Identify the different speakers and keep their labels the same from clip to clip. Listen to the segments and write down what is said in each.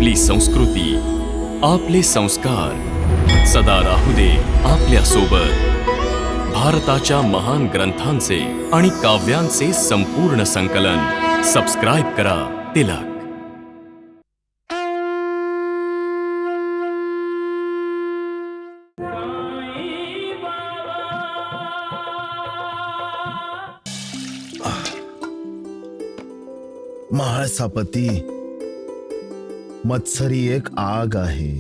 Speaker 1: आपली संस्कृती, आपले संस्कार सदा राहू दे आपल्या सोबत. भारताच्या महान ग्रंथांचे आणि काव्यांचे संपूर्ण संकलन. सबस्क्राईब करा तिलक.
Speaker 2: महाळसापती, मत्सरी एक आग आहे,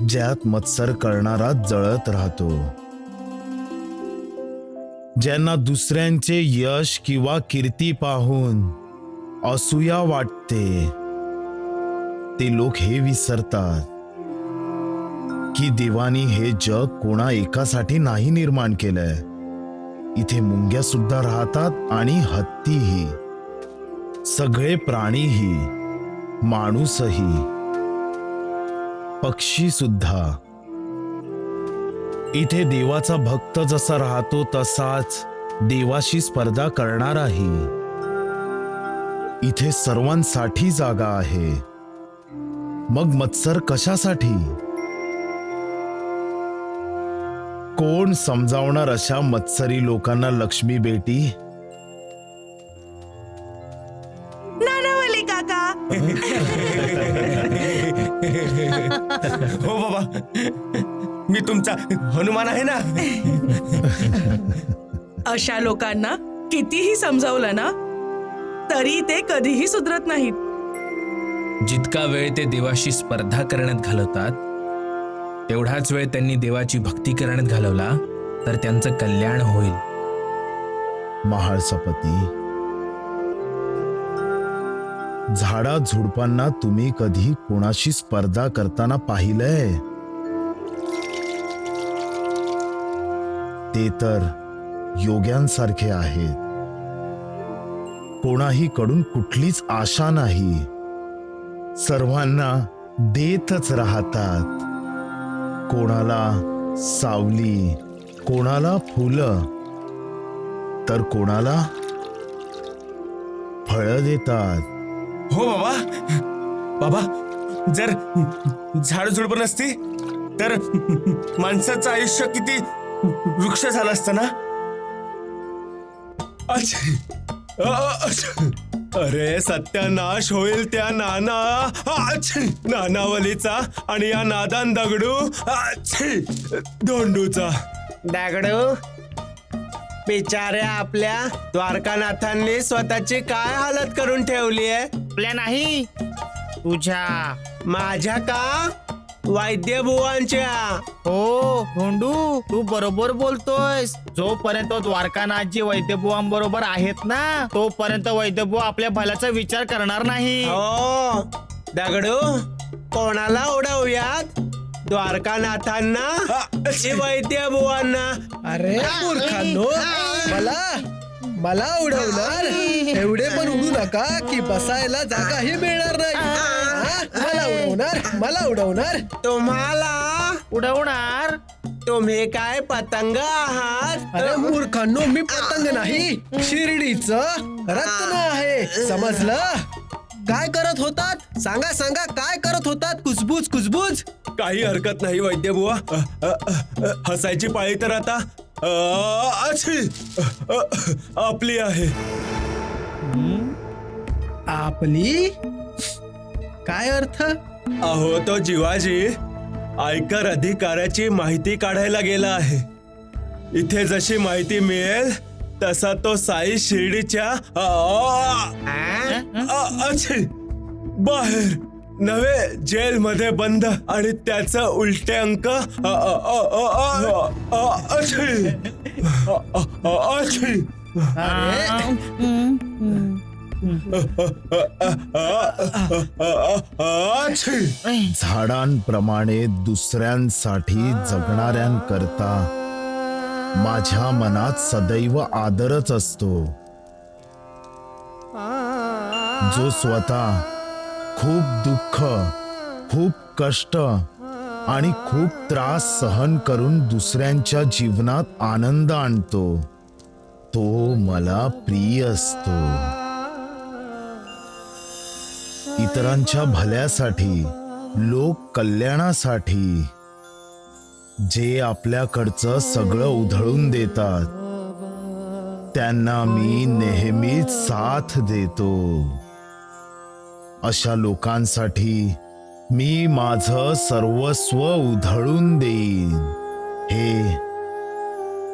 Speaker 2: ज्यात मत्सर करणारा जळत राहतो. ज्यांना दुसऱ्यांचे यश किंवा कीर्ती पाहून असूया वाटते, ते लोक हे विसरतात की देवानी हे जग कोणा एकासाठी नाही निर्माण केलंय. इथे मुंग्या सुद्धा राहतात आणि हत्तीही, सगळे प्राणीही, माणूसही, पक्षी सुद्धा. इथे देवाचा भक्त जसा राहतो तसाच देवाशी स्पर्धा करणाराही. इथे सर्वांसाठी जागा आहे. मग मत्सर कशासाठी? कोण समजावणार अशा मत्सरी लोकांना लक्ष्मी बेटी?
Speaker 3: हो बाबा, मी तुमचा हनुमान आहे ना.
Speaker 4: अशा लोकांना कितीही समजावलं ना तरी ते कधीही सुधरत नाहीत.
Speaker 5: जितका वेळ ते देवाशी स्पर्धा करण्यात घालवतात तेवढाच वेळ त्यांनी देवाची भक्ती करण्यात घालवला तर त्यांचं कल्याण होईल.
Speaker 2: महाळसापती, झाडा झुडपांना तुम्ही कधी कोणाशी स्पर्धा करताना पाहिलंय? ते तर योग्यांसारखे आहेत. कोणाही कडून कुठलीच आशा नाही, सर्वांना देतच राहतात. कोणाला सावली, कोणाला फुलं, तर कोणाला फळं देतात.
Speaker 3: हो बाबा. बाबा, जर झाड झुडप नसती तर माणसाचं आयुष्य किती वृक्ष झालं असतं ना. अरे सत्यानाश होईल त्या नानावलीचा आणि या नादान दगडू धोंडूचा.
Speaker 6: दगडू, बिचाऱ्या आपल्या द्वारकानाथांनी स्वतःची काय हालत करून ठेवली आहे. आपल्या नाही, तुझ्या, माझ्या का? वैद्यबुवांच्या.
Speaker 7: हो धोंडू, तू बरोबर बोलतोयस. जोपर्यंत द्वारकानाथजी वैद्यबुवांबरोबर आहेत ना, तोपर्यंत वैद्यबुवा आपल्या भल्याचा विचार करणार नाही.
Speaker 6: हो दगडू, कोणाला उडवूयात? द्वारकानाथांना की वैद्यबुवांना?
Speaker 8: अरे मूर्खांनो, मला उडवणार? एवढे पण उडू नका की बसायला जागाही मिळणार नाही. मला उडवणार?
Speaker 6: तुम्हाला
Speaker 7: उडवणार?
Speaker 6: तुम्ही काय पतंग आहात?
Speaker 8: अरे मूर्खांनो, मी पतंग नाही, शिर्डीचं रत्न आहे, समजलं? काय करत होतात? सांगा काय करत होतात? कुजबूज.
Speaker 3: काही हरकत नाही वैद्यबुवा. हसायची पाळी तर आता आपली आहे.
Speaker 8: आपली? काय अर्थ?
Speaker 3: अहो, तो जिवाजी आयकर अधिकाऱ्याची माहिती काढायला गेला आहे. इथे जशी माहिती मिळेल तसा तो साई शिर्डीच्या बाहेर नव्हे, जेल मध्ये बंद, आणि त्याचं उलटे अंक
Speaker 2: झाडांप्रमाणे दुसऱ्यांसाठी जगणाऱ्यांकरता माझ्या मनात सदैव आदरच असतो. जो स्वतः खूप दुःख, खूप कष्ट आणि खूप त्रास सहन करून दुसऱ्यांच्या जीवनात आनंद आणतो, तो मला प्रिय असतो. इतरांच्या भल्यासाठी, लोक कल्याणासाठी जे आपल्याकडचं सगळं उधळून देतात त्यांना मी नेहमीच साथ देतो. अशा लोकांसाठी मी माझं सर्वस्व उधळून देईन. हे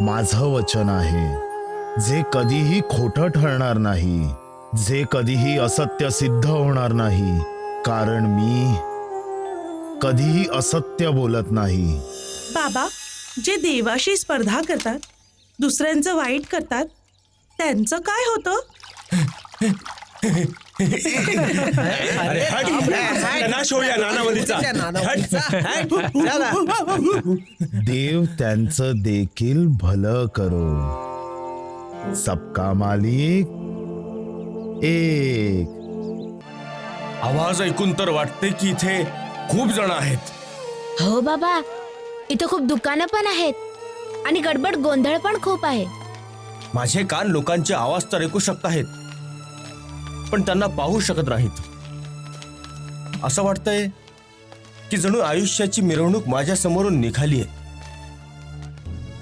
Speaker 2: माझं वचन आहे, जे कधीही खोटं ठरणार नाही, जे कधीही असत्य सिद्ध होणार नाही, कारण मी कधीही असत्य बोलत नाही.
Speaker 4: बाबा, जे देवाशी स्पर्धा करतात, दुसऱ्यांचं वाईट करतात, त्यांचं काय होतं?
Speaker 3: अरे हट, नाश होऊया नानावलीचा. हट.
Speaker 6: चला.
Speaker 2: देव त्यांचं देखील भलं करो. सबका मालिक एक.
Speaker 3: आवाज ऐकून तर वाटते की इथे खूप जण आहेत.
Speaker 9: हो बाबा, इथं खूप दुकानं पण आहेत आणि गडबड गोंधळ पण खूप आहे.
Speaker 3: माझे कान लोकांचे आवाज तर ऐकू शकत आहेत, पण त्यांना पाहू शकत नाहीत. असं वाटतंय की जणू आयुष्याची मिरवणूक माझ्या समोरून निघाली आहे,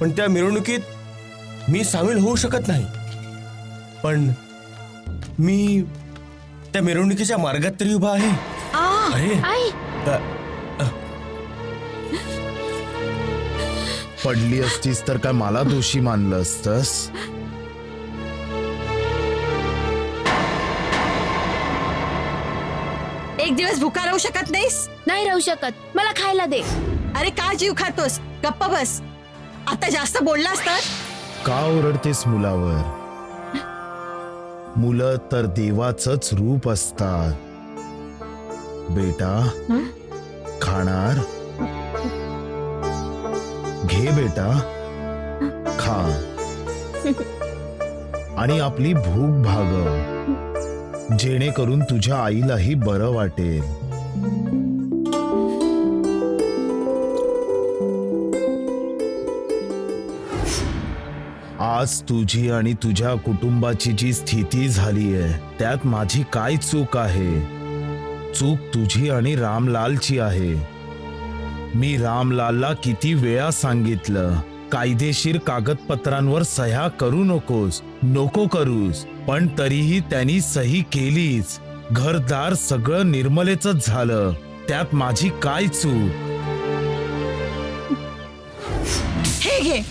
Speaker 3: पण त्या मिरवणुकीत मी सामील होऊ शकत नाही. पण मी त्या मिरवणुकीच्या मार्गात तरी उभा आहे. अरे
Speaker 9: आई,
Speaker 2: पडली असतीस तर काय मला दोषी मानलं असतस?
Speaker 10: एक दिवस भुका राहू शकत नाहीस?
Speaker 9: नाही राहू शकत, मला खायला दे.
Speaker 10: अरे का जीव खातोस? गप्प बस. आता जास्त बोललास तर
Speaker 2: का ओरडतेस मुलावर? मुलं तर देवाचंच रूप असतात. बेटा, खाणार? घे बेटा, खा आणि आपली भूक भागव, जेणेकरून तुझ्या आईलाही बरं वाटेल. आज तुझी आणि तुझ्या कुटुंबाची जी स्थिती झाली आहे त्यात माझी काय चूक आहे? चूक तुझी आणि रामलालची आहे. मी रामलालला किती वेळा सांगितलं, कायदेशीर कागदपत्रांवर सह्या करू नकोस, नको करूस, पण तरीही त्यांनी सही केलीच. घरदार सगळं निर्मलेचंच झालं. त्यात माझी काय चूक?
Speaker 10: हे घे.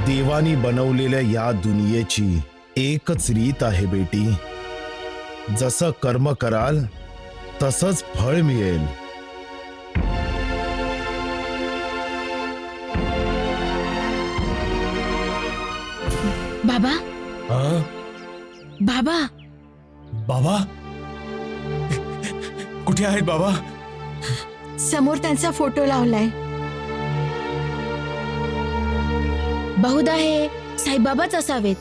Speaker 2: देवानी बनवलेल्या या दुनियेची एकच रीत आहे बेटी. जसं कर्म कराल तसंच फळ मिळेल.
Speaker 9: बाबा, बाबा,
Speaker 3: बाबा कुठे आहेत बाबा?
Speaker 10: समोर त्यांचा फोटो लावलाय.
Speaker 9: बहुधा हे साईबाबाच असावेत.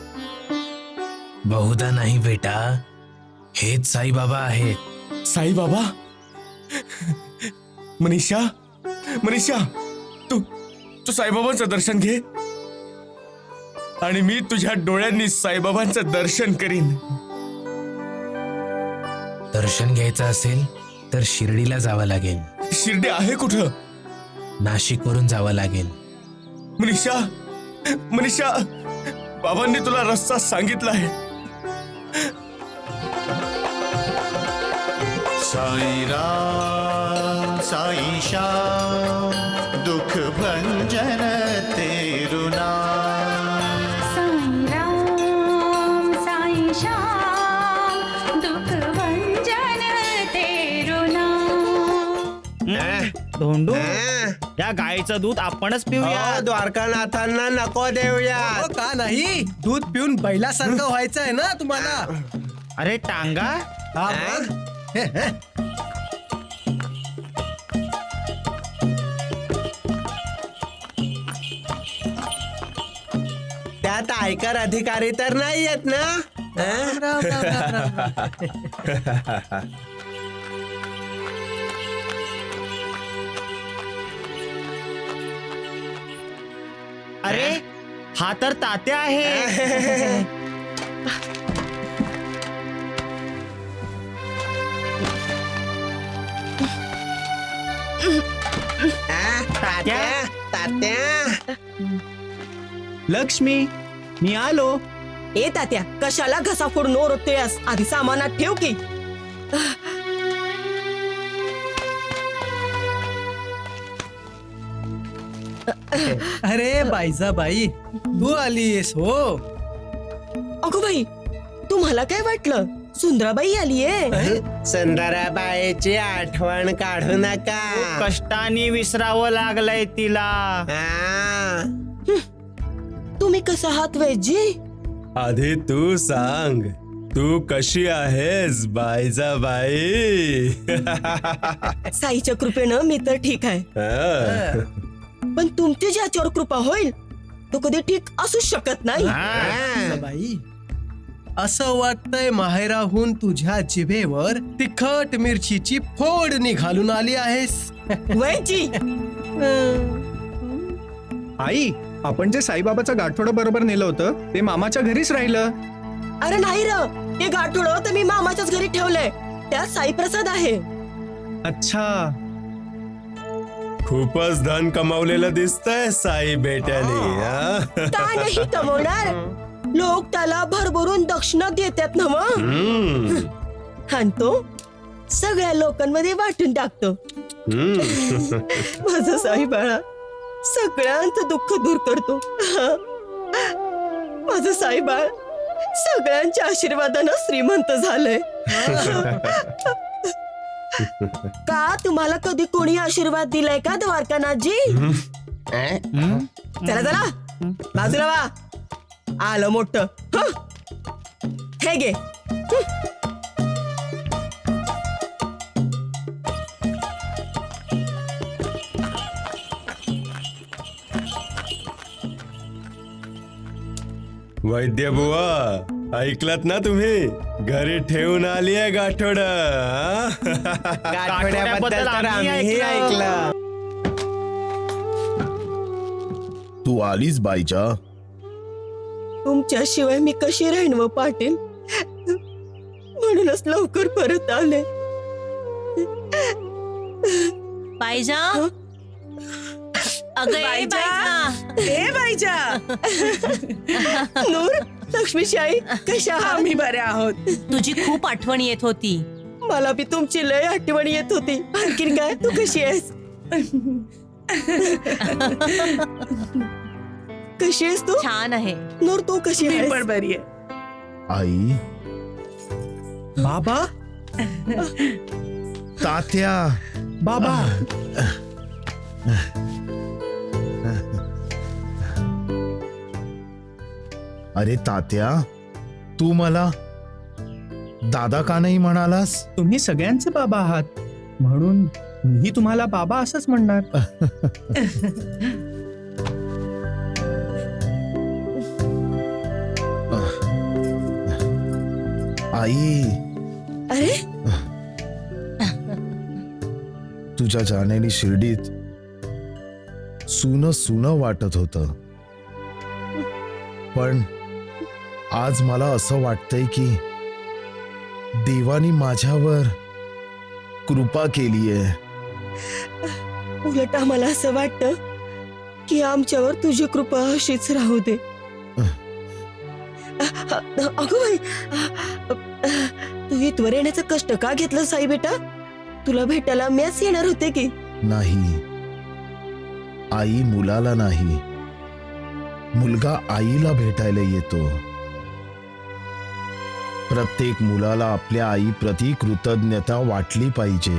Speaker 5: बहुधा नाही बेटा, हेच साईबाबा आहेत.
Speaker 3: साईबाबा? मनीषा, मनीषा, तू तू साईबाबांचं दर्शन घे आणि मी तुझ्या डोळ्यांनी साईबाबांचं दर्शन करीन.
Speaker 5: दर्शन घ्यायचं असेल तर शिर्डीला जावं लागेल.
Speaker 3: शिर्डी आहे कुठं?
Speaker 5: नाशिक वरून जावं लागेल.
Speaker 3: मनीषा, मनीषा, बाबांनी तुला रस्ता सांगितलाय.
Speaker 11: साई राम साई श्याम दुख भंजन तेरु नाम.
Speaker 12: साई राम साई श्याम दुख भंजन तेरु नाम.
Speaker 7: धोंडू, या गाईचं दूध आपणच पिऊया.
Speaker 6: द्वारकानाथांना नको देऊया.
Speaker 8: हो का नाही, दूध पिऊन बैलासारखं व्हायचं आहे ना तुम्हाला.
Speaker 7: अरे टांगा,
Speaker 8: हा मग. हे, हे.
Speaker 6: त्यात आयकर अधिकारी तर नाही आहेत ना?
Speaker 8: राम, राम, राम, राम, राम.
Speaker 7: अरे हा तर तात्या आहे.
Speaker 6: तात्या, तात्या.
Speaker 7: लक्ष्मी, मी आलो.
Speaker 10: ए तात्या, कशाला घसा फोडून ओरडतोयस? आधी सामानात ठेव की.
Speaker 8: अरे बाई तू आलीस हो.
Speaker 10: अगो बाई, तुम्हाला काय वाटलं? सुंदराबाई आलीये.
Speaker 6: सुंदराबाईची आठवण काढू नका.
Speaker 7: कष्टाने विसरावं लागलंय तिला.
Speaker 6: हा.
Speaker 10: तुम्ही कसं आहात वैजी?
Speaker 3: आधी तू सांग, तू कशी आहेस बाई?
Speaker 10: साईच्या कृपेनं मी तर ठीक आहे, पण तुमची ज्याच्यावर कृपा होईल तो कधी ठीक असू शकत नाही.
Speaker 8: बाई, असं वाटतंय माहेराहून तुझ्या जिभेवर तिखट मिरचीची फोडणी घालून आली आहेस.
Speaker 10: वैजी,
Speaker 13: आई, आपण जे साईबाबाचं गाठोडं बरोबर नेलं होतं ते मामाच्या घरीच राहिलं.
Speaker 10: अरे नाही र, हे गाठोडं तर मी मामाच्याच घरी ठेवलंय. त्यात साईप्रसाद आहे.
Speaker 3: अच्छा, खूपच धन कमावलेलं दिसतंय साई बेट्याने.
Speaker 10: का नाही कमवणार? लोक त्याला भरभरून दक्षिणा देतात ना मग. आणि तो सगळ्या लोकांमध्ये वाटून टाकतो. माझं साई बाळा सगळ्यांचं दुःख दूर करतो. माझं साई बाळ सगळ्यांच्या आशीर्वादानं श्रीमंत झालंय. का तुम्हाला कधी कोणी आशीर्वाद दिलाय का द्वारकानाथजी? चला चला बाजूला वा, आलं मोठं. हे घे.
Speaker 3: वैद्य बुवा, ऐकलात ना तुम्ही? घरी ठेवून आली आहे गाठोड.
Speaker 6: गाठोड्याबद्दल तर आम्हीही ऐकलं.
Speaker 2: तू आलीस बाईच्या.
Speaker 10: तुमच्याशिवाय मी कशी राहीन व पाटील? म्हणूनच लवकर परत आले.
Speaker 14: बाईजा, अगं ए
Speaker 4: बाईजा.
Speaker 10: नूर, लक्ष्मीशाई, कशा आहात?
Speaker 4: आम्ही बरे आहोत.
Speaker 14: तुझी खूप आठवण येत होती.
Speaker 10: मला बी तुमची लय आठवण येत होती. आणखीन काय, तू कशी आहेस? कशी आहेस तू?
Speaker 14: छान आहे.
Speaker 10: नूर, तू कशी
Speaker 4: मी
Speaker 10: आहेस?
Speaker 4: पण बरी आहे.
Speaker 2: आई,
Speaker 8: बाबा,
Speaker 2: तात्या,
Speaker 8: बाबा.
Speaker 2: अरे तात्या, तू मला दादा का नाही म्हणालास?
Speaker 13: तुम्ही सगळ्यांचे बाबा आहात म्हणून मीही तुम्हाला बाबा असंच म्हणणार.
Speaker 2: आई,
Speaker 10: अरे
Speaker 2: तुझ्या जाण्याने शिर्डीत सुन वाटत होतं, पण आज मला असं वाटतंय की देवानी माझ्यावर कृपा केलीये.
Speaker 10: उलट आम्हाला असं वाटतं की आमच्यावर तुझी कृपा अशीच राहू दे. अगं बाई, तू इथवर येण्याचं कष्ट का घेतलं साई बेटा? तुला भेटायला मीच येणार होते की.
Speaker 2: नाही, आई मुलाला नाही, मुलगा आईला भेटायला येतो. प्रत्येक मुलाला आपल्या आईप्रती कृतज्ञता वाटली पाहिजे.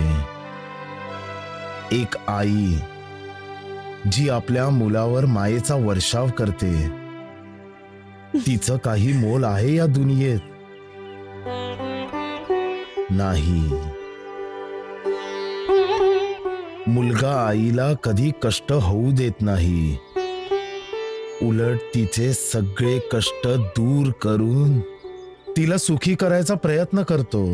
Speaker 2: एक आई जी आपल्या मुलावर मायेचा वर्षाव करते, तिचं काही मोल आहे या दुनियेत? नाही. मुलगा आईला कधी कष्ट होऊ देत नाही, उलट तिचे सगळे कष्ट दूर करून तिला सुखी करायचा प्रयत्न करतो.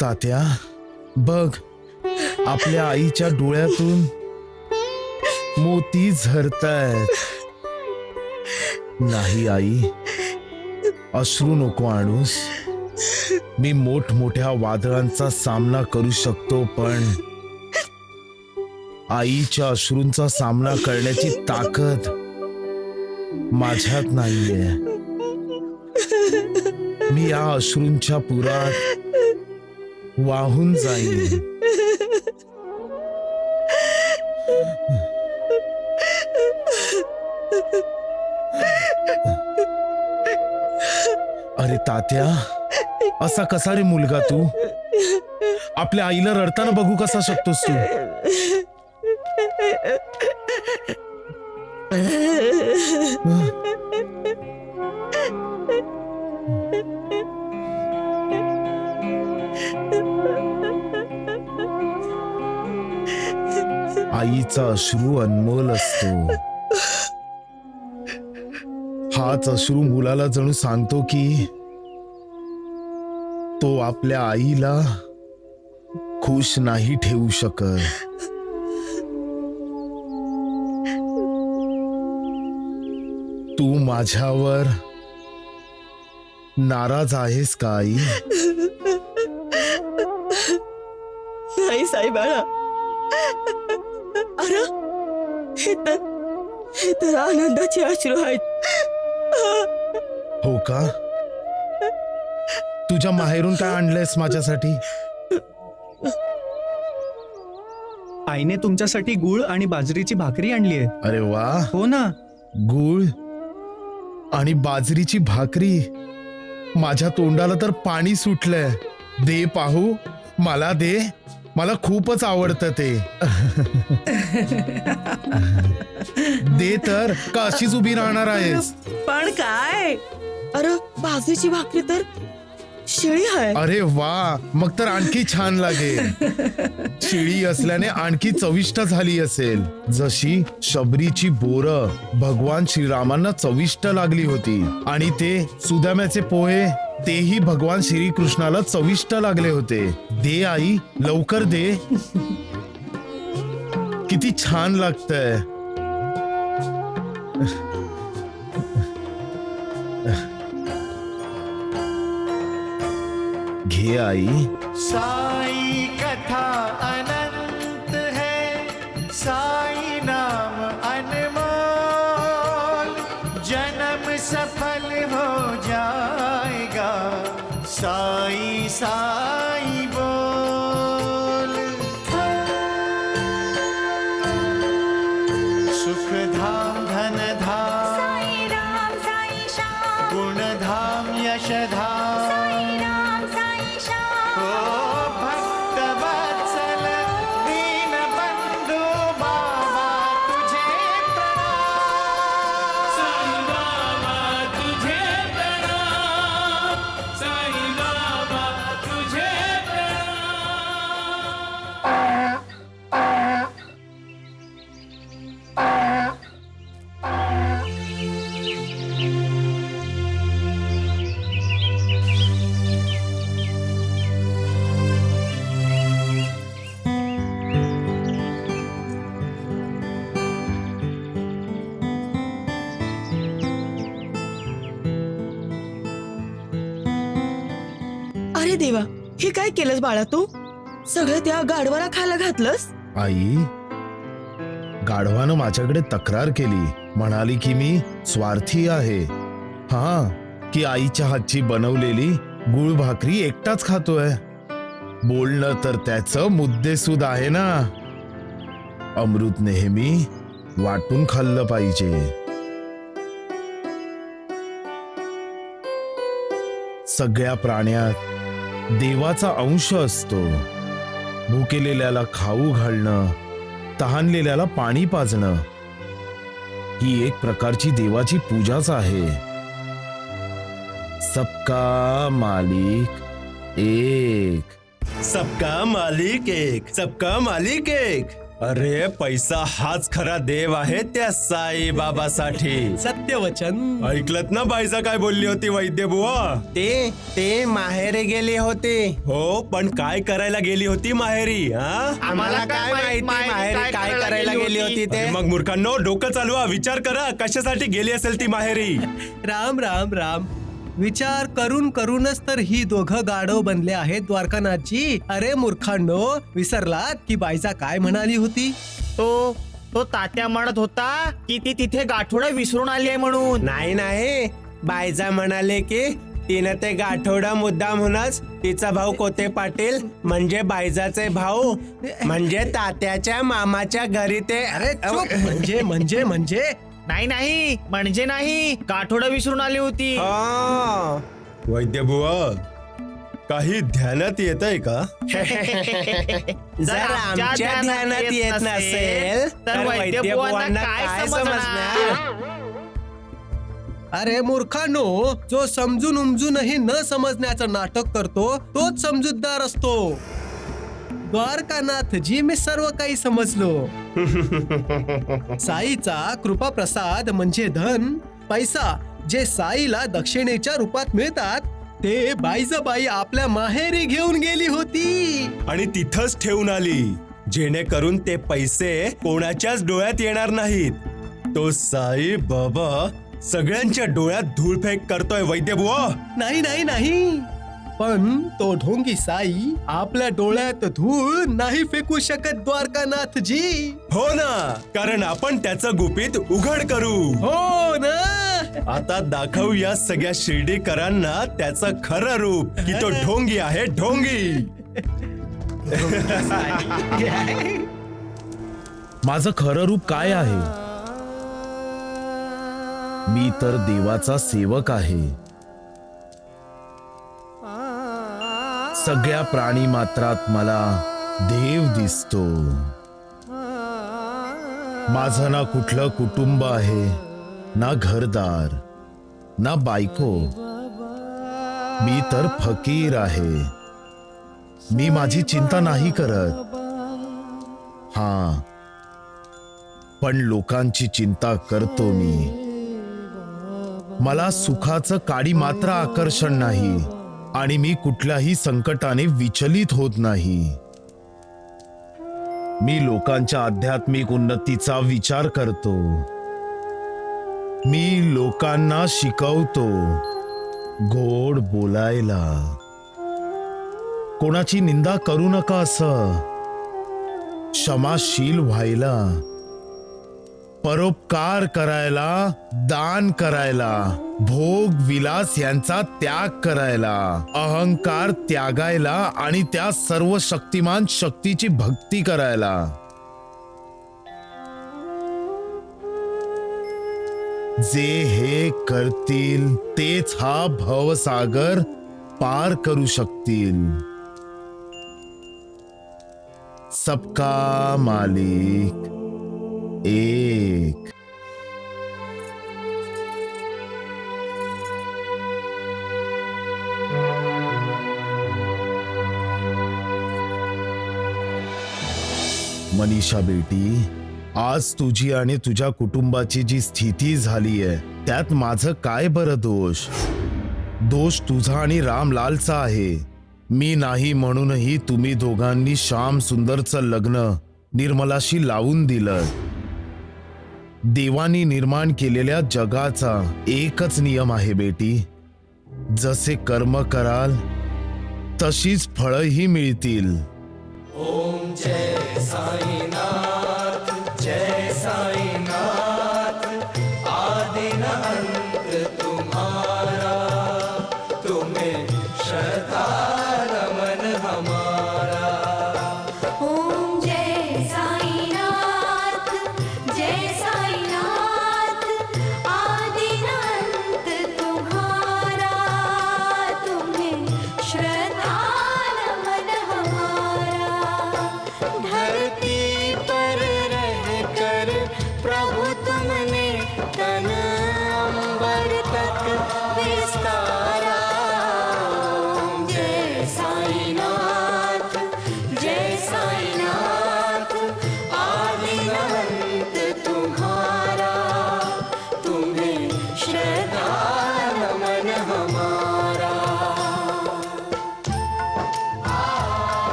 Speaker 2: तात्या, बघ, आपल्या आईच्या डोळ्यातून मोती झरतायत. नाही आई, अश्रू नको आणूस. मी मोठमोठ्या वादळांचा सामना करू शकतो, पण आईच्या अश्रूंचा सामना करण्याची ताकद माझ्यात नाहीये. मी या अश्रूंच्या पुरात वाहून जाईन. अरे तात्या, असा कसा रे मुलगा तू? आपल्या आईला रडताना बघू कसा शकतोस तू? आईचा अश्रू अनमोल असतो. हाच अश्रू मुलाला जणू सांगतो की तो आपल्या आईला खुश नाही ठेवू शकत. तू माझ्यावर नाराज आहेस का आई?
Speaker 10: नाही साईबाळा, अरे हे तर आनंदाचे अश्रू आहेत.
Speaker 2: हो का? तुझ्या माहेरून काय आणलंयस माझ्यासाठी?
Speaker 13: आईने तुमच्यासाठी गुळ आणि बाजरीची भाकरी आणली आहे.
Speaker 2: अरे वा.
Speaker 13: हो ना.
Speaker 2: गुळ आणि बाजरीची भाकरी. माझ्या तोंडाला तर पाणी सुटलंय. दे पाहू, मला दे. मला खूपच आवडतं ते. दे तर, का अशीच उभी राहणार आहेस?
Speaker 4: पण काय?
Speaker 10: अरे बाजरीची भाकरी तर शिळी आहे.
Speaker 2: अरे वा, मग तर आणखी छान लागेल. शिळी असल्याने आणखी चविष्ट झाली असेल. जशी शबरीची बोरं भगवान श्रीरामांना चविष्ट लागली होती, आणि ते सुदाम्याचे पोहे तेही भगवान श्रीकृष्णाला चविष्ट लागले होते. दे आई, लवकर दे. किती छान लागतंय. घे आई.
Speaker 11: साई कथा अनंत है, साई नाम अनमोल, जन्म सफल हो जाएगा, साई साई बोल. सुख धाम धन धाम,
Speaker 12: साई राम साई श्याम,
Speaker 11: गुण धाम यश धाम,
Speaker 12: साई राम साई श्याम.
Speaker 11: ओ भक्त वत्सल दीन बंधु बाबा तुझे प्रणाम. साई बाबा तुझे प्रणाम, साई बाबा तुझे
Speaker 10: अरे देवा, हे काय केलंस बाळा तू? सगळं त्या गाढवाला खायला घातलंस?
Speaker 2: आई, गाढवानं माझ्याकडे तक्रार केली. म्हणाली की मी स्वार्थी आहे. हा, की आईच्या हातची बनवलेली गुळ भाकरी एकटाच खातोय. बोलणं तर त्याचं मुद्देसूद आहे ना. अमृत नेहमी वाटून खाल्लं पाहिजे. सगळ्या प्राण्यात देवाचा अंश असतो. भुकेलेल्याला खाऊ घालणं, तहानलेल्याला पाणी पाजणं ही एक प्रकारची देवाची पूजाच आहे. सबका मालिक एक.
Speaker 3: सबका मालिक एक, सबका मालिक एक. अरे पैसा हाच खरा देव आहे त्या साई बाबासाठी.
Speaker 8: सत्यवचन.
Speaker 3: ऐकलत ना बाईसा काय बोलली होती वैद्य बुवा?
Speaker 6: ते माहेरी गेली होती.
Speaker 3: हो, पण काय करायला गेली होती माहेरी?
Speaker 6: आम्हाला काय माहिती माहेरी काय करायला गेली होती ते.
Speaker 3: मग मूर्खांनो, डोकं चालवा, विचार करा कशासाठी गेली असेल ती माहेरी.
Speaker 8: राम राम राम. विचार करून करूनच तर ही दोघं गाढव बनले आहेत द्वारकानाथजी. अरे मूर्खांनो, विसरलात की बाईजा काय म्हणाली होती?
Speaker 7: तो तात्या म्हणत होता की ती तिथे गाठोडं विसरून आली आहे म्हणून.
Speaker 6: नाही, बायजा म्हणाले की तिनं ते गाठोडा मुद्दामहूनच तिचा भाऊ कोते पाटील म्हणजे बायजाचे भाऊ म्हणजे तात्याच्या मामाच्या घरी ते.
Speaker 8: अरे चुप. म्हणजे
Speaker 7: नाही नाही, गाठोडं विसरून आली होती.
Speaker 3: वैद्य बुवा, काही ध्यानात येत आहे का?
Speaker 6: जर आमच्या ध्यानात येत नसेल तर वैद्य बुवांना काय समजणार?
Speaker 8: अरे मूर्खांनो, जो समजून उमजूनही न समजण्याचं नाटक करतो तोच समजूतदार असतो. द्वारकानाथजी, मी सर्व काही समजलो. साईचा कृपा प्रसाद म्हणजे धन, पैसा जे साईला दक्षिणेच्या रूपात मिळतात ते बाईजाबाई आपल्या माहेरी घेऊन गेली होती
Speaker 3: आणि तिथंच ठेवून आली, जेणेकरून ते पैसे कोणाच्याच डोळ्यात येणार नाहीत. तो साई बाबा सगळ्यांच्या डोळ्यात धूळफेक करतोय वैद्य बुवा.
Speaker 8: नाही, पण तो ढोंगी साई आपल्या डोळ्यात धूळ नाही फेकू शकत द्वारकानाथजी.
Speaker 3: हो ना, कारण आपण त्याचं गुपित उघड करू.
Speaker 8: हो ना.
Speaker 3: आता दाखवू या सगळ्या शिर्डीकरांना त्याचं खरं रूप की तो ढोंगी आहे, ढोंगी.
Speaker 2: माझं खरं रूप काय आहे? मी तर देवाचा सेवक आहे. सगळ्या प्राणी मात्रात मला देव दिसतो. माझं ना कुठलं कुटुंब आहे, ना घरदार, ना बायको. मी तर फकीर आहे. मी माझी चिंता नाही करत. पण लोकांची चिंता करतो मी. मला सुखाचं काडी मात्र आकर्षण नाही आणि मी कुठल्याही संकटाने विचलित होत नाही. मी लोकांच्या आध्यात्मिक उन्नतीचा विचार करतो. मी लोकांना शिकवतो गोड बोलायला, कोणाची निंदा करू नका असं, क्षमाशील व्हायला, परोपकार करायला, दान करायला, भोग विलास यांचा त्याग करायला, अहंकार त्यागायला आणि त्या सर्व शक्तिमान शक्तीची भक्ती करायला. जे हे करतील तेच हा भवसागर पार करू शकतील. सबका मालिक एक. मनीषा बेटी, आज तुझी आणि तुझ्या कुटुंबाची जी स्थिती झाली आहे त्यात माझं काय बरं दोष? दोष तुझा आणि रामलालचा आहे. मी नाही म्हणूनही तुम्ही दोघांनी श्याम सुंदरचं लग्न निर्मलाशी लावून दिलं. देवानी निर्माण केलेल्या जगाचा एकच नियम आहे बेटी, जसे कर्म कराल तशीच फळंही मिळतील.
Speaker 11: ओम जय साईनाथ, जय साईनाथ, आदि न अंत तुम्हारा, तुम्हें श्रद्धा रमन हमारा.
Speaker 12: ओम जय साईनाथ, जय साईनाथ, आदि अनंत तुम्हारा, तुम्हें श्रद्धा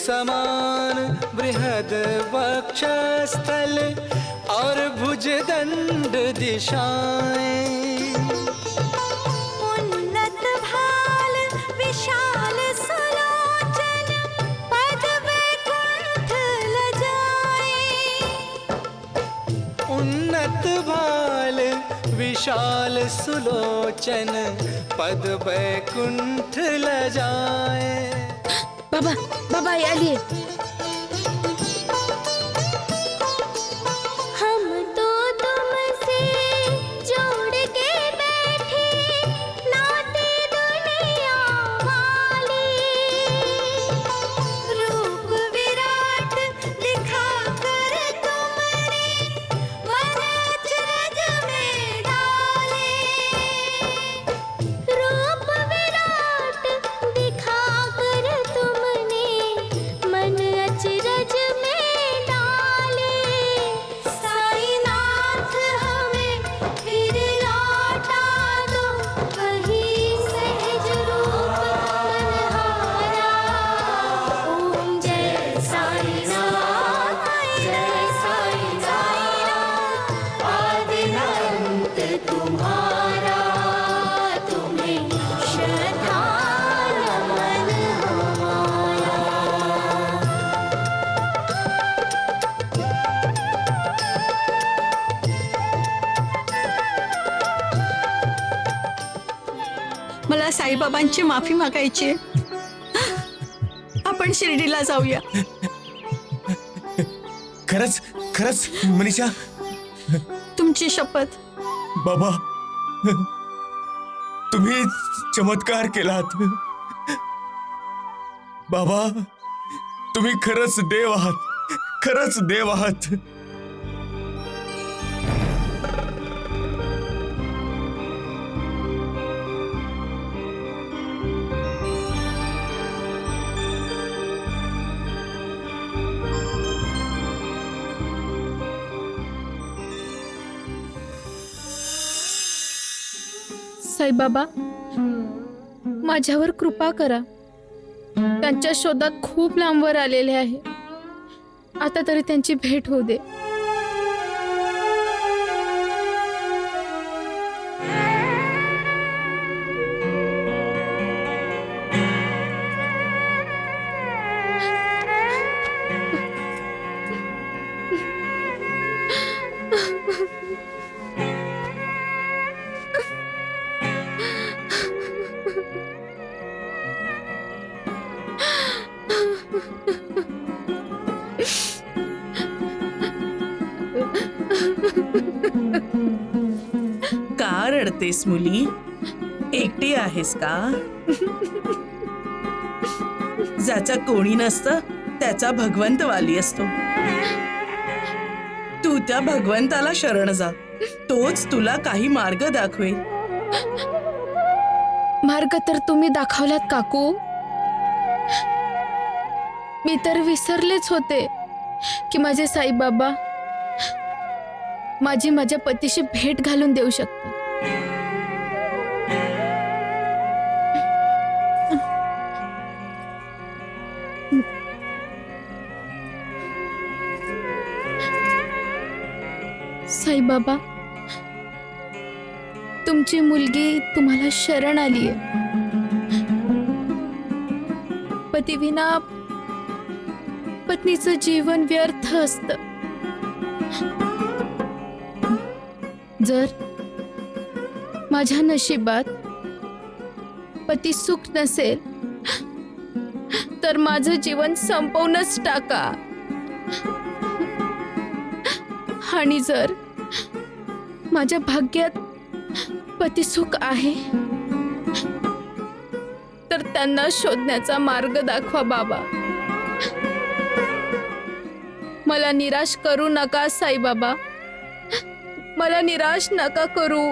Speaker 11: समान बृहद वक्षस्थल और भुजदंड दिशाएं।
Speaker 12: उन्नत भाल विशाल सुलोचन पद वैकुंठ लजाए।
Speaker 11: उन्नत भाल विशाल सुलोचन पद वैकुंठ लजाए।
Speaker 9: बाबा बाबा ये आलिए.
Speaker 12: हम तो तुमसे जोड़ के बैठे नाते दुनिया वाले। रूप विराट दिखा कर तुमने मन अचरज में डाले। रूप विराट दिखा कर तुमने मन अचरज में डाले। साईनाथ हमें फिर लौटा दो वही सहज रूप मनहारा। ओम जय साईनाथ जय साईनाथ आदि अंत तुम्हारा। तुम्हें श्रद्धा नमन हमारा।
Speaker 10: मला साईबाबांची माफी मागायची. आपण शिर्डीला जाऊया.
Speaker 3: खरंच खरंच मनीषा.
Speaker 10: तुमची शपथ.
Speaker 3: बाबा तुम्ही चमत्कार केलात. बाबा तुम्ही खरंच देव आहात. खरंच देव आहात.
Speaker 9: साईबाबा माझ्यावर कृपा करा. त्यांच्या शोधात खूप लांबवर आलेले आहे. आता तरी त्यांची भेट होऊ दे.
Speaker 4: का रडतेस मुली? एकटी आहेस का? ज्याचा कोणी नसतं त्याचा भगवंत वाली असतो. तू त्या भगवंताला शरण जा. तोच तुला काही मार्ग दाखवेल.
Speaker 9: मार्ग तर तुम्ही दाखवलात काकू. मी तर विसरलेच होते की माझे साईबाबा माझी माझ्या पतीशी भेट घालून देऊ शकतात. साईबाबा तुमची मुलगी तुम्हाला शरण आलीये. पतीविना पत्नीचं जीवन व्यर्थ असतं. जर माझ्या नशिबात पती सुख नसेल तर माझं जीवन संपवूनच टाका. आणि जर माझ्या भाग्यात पती सुख आहे तर त्यांना शोधण्याचा मार्ग दाखवा बाबा. मला निराश करू नका साईबाबा. मला निराश नका करू.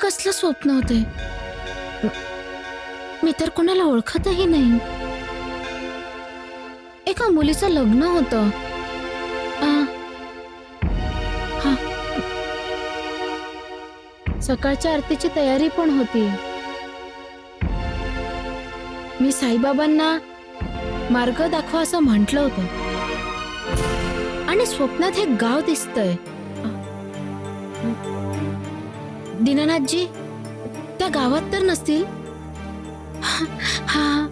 Speaker 9: कसलं स्वप्न होते? मी तर कोणाला ओळखतही नाही. एका मुलीचं लग्न होतं. सकाळच्या आरतीची तयारी पण होती. मी साईबाबांना मार्ग दाखवा असं म्हटलं होतं आणि स्वप्नात हे गाव दिसतंय. दीनानाथजी त्या गावात तर नसतील? हा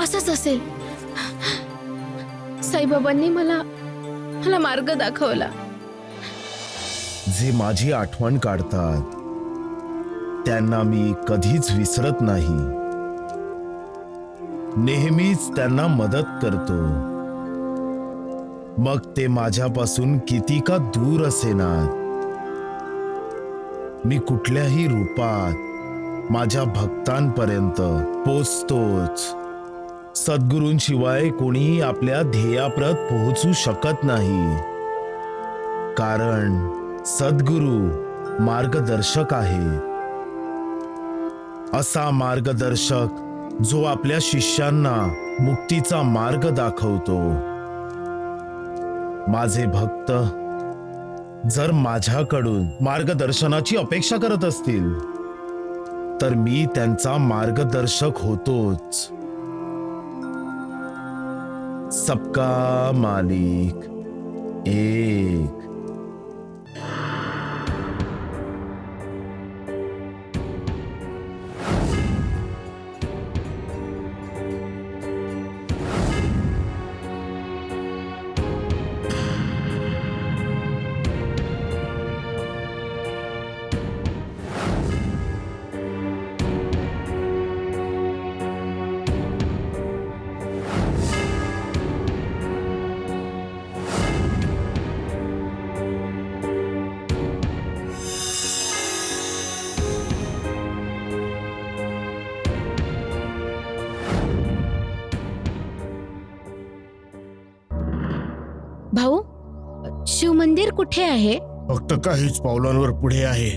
Speaker 9: असंच असेल. साईबाबांनी मला मार्ग दाखवला.
Speaker 2: जे माझी आठवण काढतात त्यांना मी कधीच विसरत नाही. नेहमीच त्यांना मदत करतो, मग ते माझ्यापासून किती का दूर असेनात. मी कुठल्याही रूपात माझ्या भक्तांपर्यंत पोचतोच. सद्गुरूंशिवाय कोणीही आपल्या ध्येयाप्रत पोहोचू शकत नाही, कारण सद्गुरू मार्गदर्शक आहे. असा मार्गदर्शक जो आपल्या शिष्यांना मुक्तीचा मार्ग दाखवतो. माझे भक्त जर माझ्याकडून मार्गदर्शनाची अपेक्षा करत असतील तर मी त्यांचा मार्गदर्शक होतोच. सबका मालिक एक.
Speaker 9: भाऊ, शिव मंदिर कुठे आहे?
Speaker 3: फक्त काहीच पावलांवर पुढे आहे.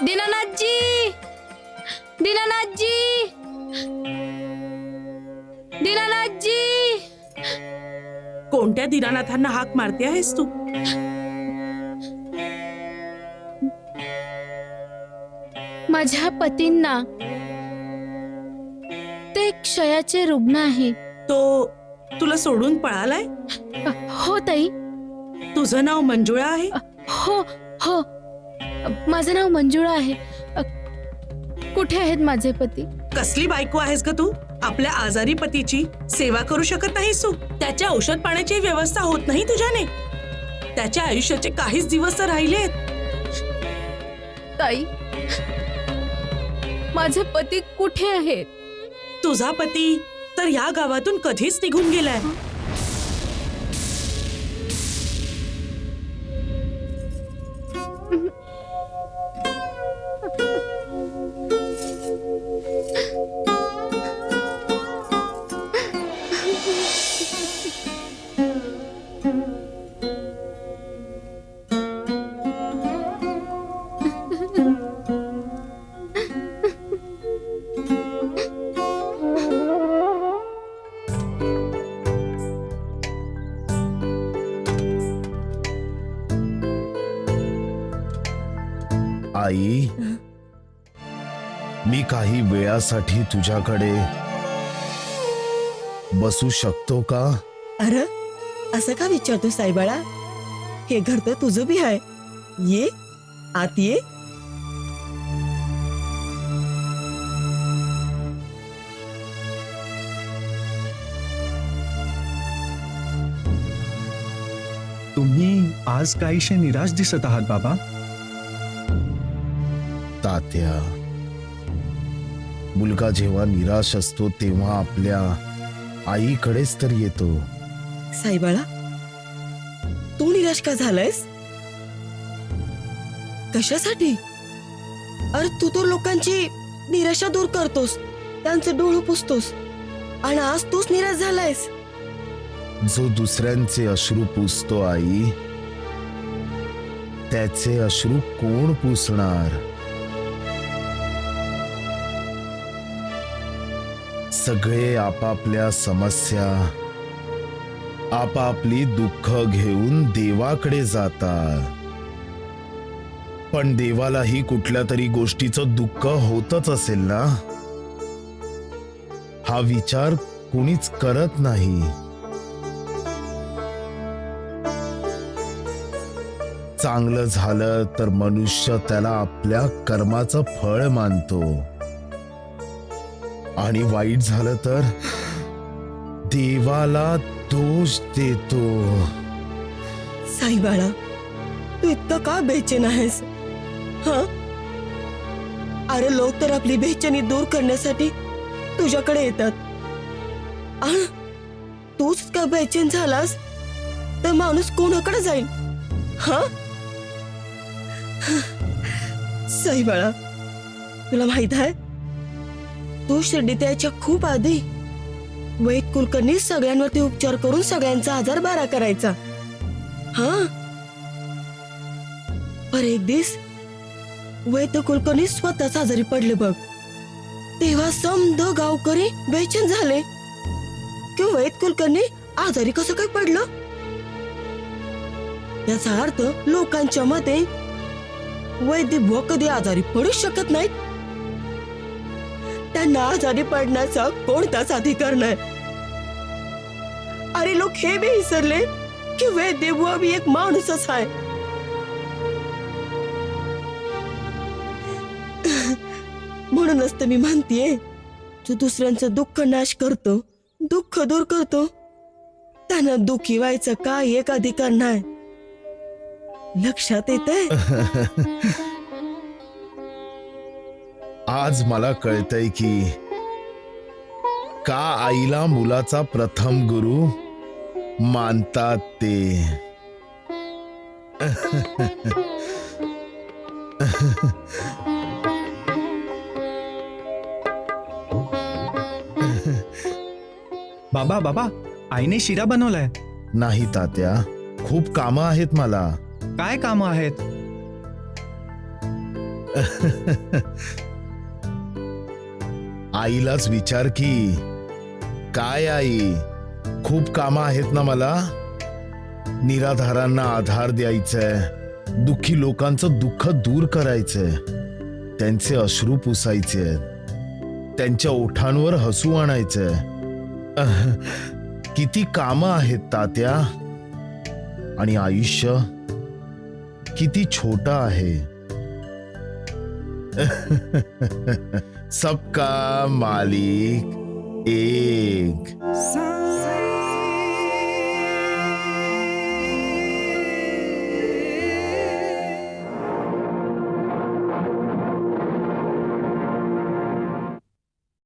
Speaker 9: दीनानाथजी, दीनानाथजी, दीनानाथजी.
Speaker 4: कोणत्या दीनानाथांना हाक मारते आहेस तू?
Speaker 9: माझ्या पतींना. ते क्षयाचे रुग्ण आहे.
Speaker 4: तो तुला सोडून पळालाय?
Speaker 9: हो ताई.
Speaker 4: तुझं नाव मंजुळा आहे?
Speaker 9: हो हो, माझं नाव मंजुळा आहे. कुठे आहेत माझे पती?
Speaker 4: कसली बायको आहेस ग तू? आपल्या आजारी पतीची सेवा करू शकत नाहीस तू? त्याच्या औषध पाण्याची व्यवस्था होत नाही तुझ्याने? त्याच्या आयुष्याचे काहीच दिवस तर राहिलेत.
Speaker 9: ताई, माझे पती कुठे आहेत?
Speaker 4: तुझा पती तर या गावातून कधीच निघून गेलाय.
Speaker 2: आई, मी काही वेळासाठी तुझ्याकडे बसू शकतो का?
Speaker 10: अरे असं का विचारतो साईबाळा? हे घर तर तुझं बी आहे. ये आत ये.
Speaker 13: आज काहीशे निराश दिसत आहात बाबा.
Speaker 2: तात्या, मुलगा जेव्हा निराश असतो तेव्हा आपल्या आईकडेच तर येतो.
Speaker 10: साईबाळा, तू निराश का झालायस? कशासाठी? अरे तू तर लोकांची निराशा दूर करतोस, त्यांचे डोळे पुसतोस, आणि आज तूच निराश झालायस.
Speaker 2: जो दुसऱ्यांचे अश्रू पुसतो आई, त्याचे अश्रू कोण पुसणार? सगळे आपापल्या समस्या, आपापली दुःख घेऊन देवाकडे जातात. पण देवालाही कुठल्या तरी गोष्टीचं दुःख होतच असेल ना, हा विचार कुणीच करत नाही. चांगलं झालं तर मनुष्य त्याला आपल्या कर्माचं फळ मानतो, आणि वाईट झालं तर देवाला दोष देतो.
Speaker 10: साईबाळा, तू इतकं का बेचैन आहेस? हा, अरे लोक तर आपली बेचैनी दूर करण्यासाठी तुझ्याकडे येतात, आणि तूच का बेचैन झालास तर माणूस कोणाकडे जाईल? हा साईबाळा, तुला माहित आहे, तू शिर्डीत यायच्या खूप आधी वैद कुलकर्णी सगळ्यांवरती उपचार करून सगळ्यांचा आजार बरा करायचा. हा, पर एक दिवस वैद कुलकर्णी स्वतःच आजारी पडले बघ. तेव्हा समद गावकरी बेचैन झाले की वैद कुलकर्णी आजारी कसं काय पडलं. याचा अर्थ लोकांच्या मते वैद्य बुवा कधी आजारी पडू शकत नाहीत, त्यांना आजारी पडण्याचा कोणताच अधिकार नाही. अरे लोक हे बी विसरले की वैद्य बुवा बी एक माणूसच आहे. म्हणूनच तर मी म्हणतेय, जो दुसऱ्यांचं दुःख नाश करतो, दुःख दूर करतो, त्यांना दुःखी व्हायचं काय एक अधिकार नाही. लक्षात येतंय?
Speaker 2: आज मला कळतंय की का आईला मुलाचा प्रथम गुरु मानतात ते.
Speaker 13: बाबा बाबा, आईने शिरा बनवलाय.
Speaker 2: नाही तात्या, खूप कामं आहेत मला.
Speaker 13: काय कामं आहेत?
Speaker 2: आईलाच विचार की. काय आई, खूप कामं आहेत ना मला. निराधारांना आधार द्यायचंय, दुःखी लोकांचं दुःख दूर करायचंय, त्यांचे अश्रू पुसायचे, त्यांच्या ओठांवर हसू आणायचंय. किती कामं आहेत तात्या, आणि आयुष्य किती छोटा आहे. सबका मालिक एक.